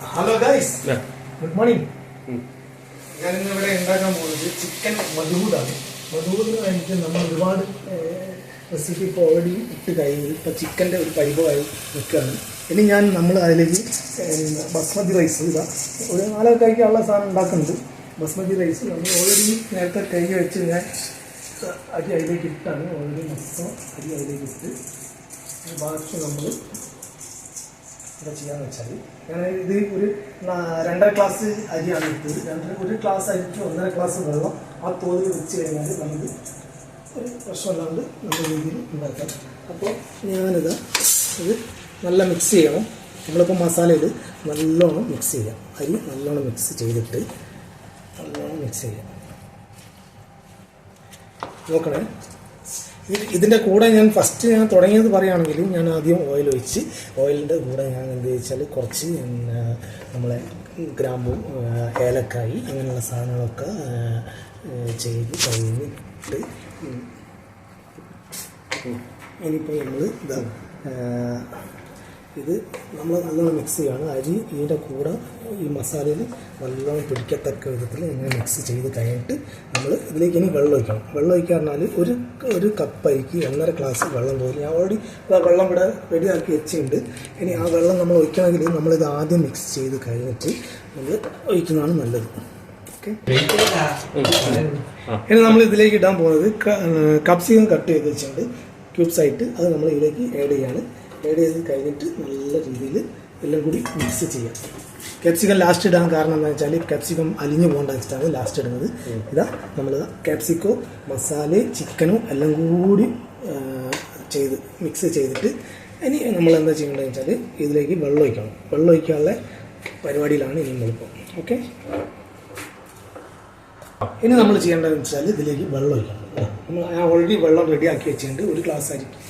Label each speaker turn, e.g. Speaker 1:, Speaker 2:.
Speaker 1: Hello guys, good morning. ഞാനിന്നിവിടെ ഉണ്ടാക്കാൻ പോകുന്നത് ചിക്കൻ മധൂദാണ്. മധൂദിന് വേണ്ടിയിട്ട് നമ്മൾ ഒരുപാട് റെസിപ്പി ഇപ്പോൾ ഓൾറെഡി ഇട്ട് കഴിഞ്ഞു. ഇപ്പോൾ ചിക്കൻ്റെ ഒരു പരിഭവമായി നിൽക്കുകയാണ്. ഇനി നമ്മൾ അതിലേക്ക് ബസ്മതി റൈസ് ഇതാ ഒരു 4 കഴിക്കാനുള്ള സാധനം ഉണ്ടാക്കുന്നുണ്ട്. ബസ്മതി റൈസ് നമ്മൾ ഓൾറെഡി നേരത്തെ കഴുകി വെച്ച് ഞാൻ അരി അതിലേക്ക് ഇട്ടാണ്. ഓൾറെഡി മൊത്തം അരി അതിലേക്ക് ഇട്ട് ബാക്കി നമ്മൾ ഇവിടെ ചെയ്യാന്ന് വെച്ചാൽ ഞാൻ ഇത് ഒരു 2.5 ഗ്ലാസ് അരിയാണ് ഇട്ടത്. 1 ഗ്ലാസ് അരിക്ക് 1.5 ഗ്ലാസ് വെള്ളം ആ തോതിൽ വെച്ച് കഴിഞ്ഞാൽ നമുക്ക് ഒരു പ്രശ്നമല്ലാണ്ട് നല്ല രീതിയിൽ ഉണ്ടാക്കാം. അപ്പോൾ ഞാനിത് ഇത് നല്ല മിക്സ് ചെയ്യണം. നമ്മളിപ്പോൾ മസാലയിൽ നല്ലോണം മിക്സ് ചെയ്യാം. അരി നല്ലോണം മിക്സ് ചെയ്തിട്ട് നല്ലോണം മിക്സ് ചെയ്യാം. നോക്കണേ, ഇതിൻ്റെ കൂടെ ഞാൻ ഫസ്റ്റ് തുടങ്ങിയത് പറയുകയാണെങ്കിൽ ഞാൻ ആദ്യം ഓയിൽ ഒഴിച്ച് ഓയിലിൻ്റെ കൂടെ ഞാൻ എന്ത് വെച്ചാൽ കുറച്ച് നമ്മളെ ഗ്രാമ്പൂ, ഏലക്കായി അങ്ങനെയുള്ള സാധനങ്ങളൊക്കെ ചെയ്ത് കഴിഞ്ഞിട്ട് ഇനിയിപ്പോൾ നമ്മൾ ഇത് നമ്മൾ നല്ലോണം മിക്സ് ചെയ്യുകയാണ്. അരി ഇതിൻ്റെ കൂടെ ഈ മസാലയിൽ നല്ലോണം പിടിക്കത്തക്ക വിധത്തിൽ ഇങ്ങനെ മിക്സ് ചെയ്ത് കഴിഞ്ഞിട്ട് നമ്മൾ ഇതിലേക്ക് ഇനി വെള്ളം ഒഴിക്കണം. വെള്ളം ഒഴിക്കുക പറഞ്ഞാൽ ഒരു കപ്പ് അരിക്ക് 1.5 ഗ്ലാസ് വെള്ളം തോന്നി. ഞാൻ ഓൾറെഡി വെള്ളം ഇവിടെ റെഡിയാക്കി വെച്ചിട്ടുണ്ട്. ഇനി ആ വെള്ളം നമ്മൾ ഒഴിക്കണമെങ്കിൽ നമ്മളിത് ആദ്യം മിക്സ് ചെയ്ത് കഴിഞ്ഞിട്ട് നമ്മൾ ഒഴിക്കുന്നതാണ് നല്ലത്. ഓക്കെ, ഇനി നമ്മൾ ഇതിലേക്ക് ഇടാൻ പോകുന്നത് കപ്സിക്കം കട്ട് ചെയ്ത് വെച്ചിട്ടുണ്ട് ക്യൂബ്സായിട്ട്. അത് നമ്മൾ ഇതിലേക്ക് ആഡ് ചെയ്യാണ്. ആഡ് ചെയ്ത് കഴിഞ്ഞിട്ട് നല്ല രീതിയിൽ എല്ലാം കൂടി മിക്സ് ചെയ്യാം. ക്യാപ്സിക്കം ലാസ്റ്റ് ഇടാൻ കാരണം എന്താണെന്ന് വെച്ചാൽ ക്യാപ്സിക്കം അലിഞ്ഞു പോകേണ്ട വെച്ചിട്ടാണ് ലാസ്റ്റ് ഇടുന്നത്. ഇതാ നമ്മൾ ക്യാപ്സിക്കോ, മസാല, ചിക്കനും എല്ലാം കൂടി ചെയ്ത് മിക്സ് ചെയ്തിട്ട് ഇനി നമ്മൾ എന്താ ചെയ്യേണ്ടതെന്ന് വെച്ചാൽ ഇതിലേക്ക് വെള്ളം ഒഴിക്കണം. വെള്ളം ഒഴിക്കാനുള്ള പരിപാടിയിലാണ് ഇനി നമ്മളിപ്പോൾ. ഓക്കെ, ഇനി നമ്മൾ ചെയ്യേണ്ടതെന്ന് വെച്ചാൽ ഇതിലേക്ക് വെള്ളം ഒഴിക്കണം. നമ്മൾ ഓൾറെഡി വെള്ളം റെഡിയാക്കി വെച്ചിട്ടുണ്ട്. 1 ഗ്ലാസ് അരിക്ക്